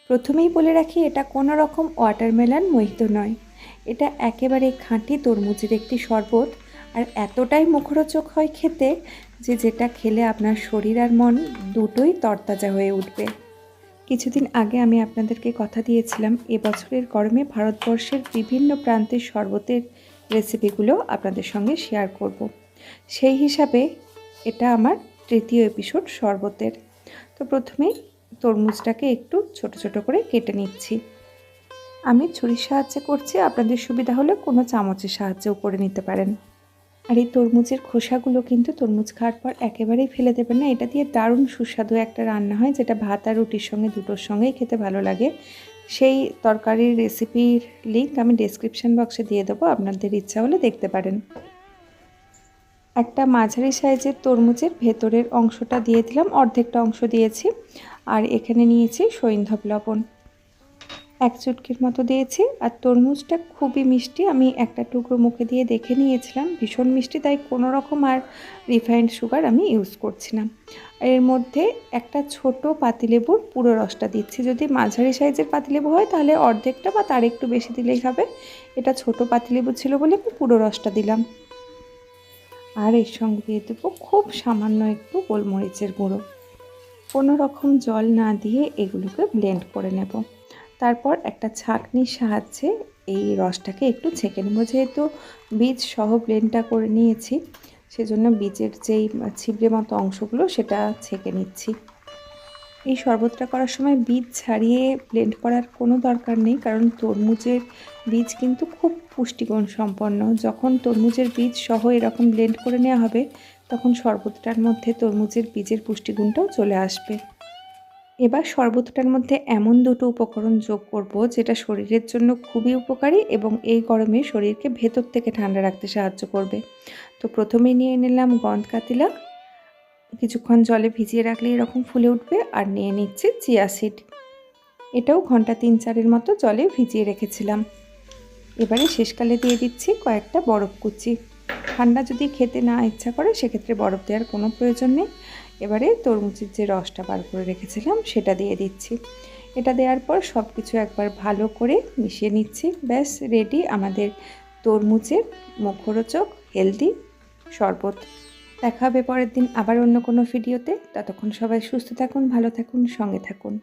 প্রথমেই বলে রাখি, এটা কোনো রকম ওয়াটারমেলন মোহিতো নয়, এটা একেবারে খাঁটি তরমুজের একটি শরবত। আর এতটাই মুখরোচক হয় খেতে যে যেটা খেলে আপনার শরীর আর মন দুটোই তরতাজা হয়ে উঠবে। কিছুদিন আগে আমি আপনাদেরকে কথা দিয়েছিলাম এবছরের গরমে ভারতবর্ষের বিভিন্ন প্রান্তের শরবতের রেসিপিগুলো আপনাদের সঙ্গে শেয়ার করব। সেই হিসাবে এটা আমার তৃতীয় এপিসোড শরবতের। তো প্রথমেই তরমুজটাকে একটু ছোট ছোট করে কেটে নিচ্ছি। আমি ছুরির সাহায্যে করছি, আপনাদের সুবিধা হলে কোনো চামচের সাহায্যেও করে নিতে পারেন। আর এই তরমুজের খোসাগুলো কিন্তু তরমুজ খাওয়ার পর একেবারেই ফেলে দেবেন না। এটা দিয়ে দারুণ সুস্বাদু একটা রান্না হয়, যেটা ভাত আর রুটির সঙ্গে দুটোর সঙ্গেই খেতে ভালো লাগে। সেই তরকারির রেসিপির লিঙ্ক আমি ডেসক্রিপশন বক্সে দিয়ে দেবো, আপনাদের ইচ্ছা হলে দেখতে পারেন। একটা মাঝারি সাইজের তরমুজের ভেতরের অংশটা দিয়ে দিলাম, অর্ধেকটা অংশ দিয়েছি। আর এখানে নিয়েছি সৈন্ধব লবণ, 1 চুটকির মতো দিয়েছি। আর তরমুজটা খুবই মিষ্টি, আমি একটা টুকরো মুখে দিয়ে দেখে নিয়েছিলাম, ভীষণ মিষ্টি, তাই কোনো রকম আর রিফাইন্ড সুগার আমি ইউজ করছি না। এর মধ্যে একটা ছোট পাতিলেবুর পুরো রসটা দিচ্ছি। যদি মাঝারি সাইজের পাতিলেবু হয় তাহলে অর্ধেকটা বা তার একটু বেশি দিলেই হবে। এটা ছোট পাতিলেবু ছিল বলে আমি পুরো রসটা দিলাম। আর এর সঙ্গে দিয়ে দেবো খুব সামান্য একটু গোলমরিচের গুঁড়ো। কোনো রকম জল না দিয়ে এগুলোকে ব্লেন্ড করে নেব। তারপর একটা ছাঁকনির সাহায্যে এই রসটাকে একটু ছেঁকে নেব। যেহেতু বীজ সহ ব্লেন্ডটা করে নিয়েছি, সেজন্য বীজের যেই ছিবড়ে মতো অংশগুলো সেটা ছেঁকে নিচ্ছি। এই শরবতটা করার সময় বীজ ছাড়িয়ে ব্লেন্ড করার কোনো দরকার নেই, কারণ তরমুজের বীজ কিন্তু খুব পুষ্টিগুণ সম্পন্ন। যখন তরমুজের বীজ সহ এরকম ব্লেন্ড করে নেওয়া হবে, তখন শরবতটার মধ্যে তরমুজের বীজের পুষ্টিগুণটাও চলে আসবে। এবার শরবতটার মধ্যে এমন দুটো উপকরণ যোগ করব যেটা শরীরের জন্য খুবই উপকারী এবং এই গরমে শরীরকে ভেতর থেকে ঠান্ডা রাখতে সাহায্য করবে। তো প্রথমে নিয়ে নিলাম গন্ধ কাতিলা, কিছুক্ষণ জলে ভিজিয়ে রাখলে এরকম ফুলে উঠবে। আর নিয়ে নিচ্ছি চিয়া সিড, এটাও ঘন্টা 3-4 মতো জলে ভিজিয়ে রেখেছিলাম। এবারে শেষকালে দিয়ে দিচ্ছি কয়েকটা বরফ কুচি। ঠান্ডা যদি খেতে না ইচ্ছা করে সেক্ষেত্রে বরফ দেওয়ার কোনো প্রয়োজন নেই। এবারে তরমুজের যে রসটা বার করে রেখেছিলাম সেটা দিয়ে দিচ্ছি। এটা দেওয়ার পর সব কিছু একবার ভালো করে মিশিয়ে নিচ্ছি। ব্যাস রেডি আমাদের তরমুজের মুখরোচক হেলদি শরবত। দেখা হবে পরের দিন আবার অন্য কোনো ভিডিওতে। ততক্ষণ সবাই সুস্থ থাকুন, ভালো থাকুন, সঙ্গে থাকুন।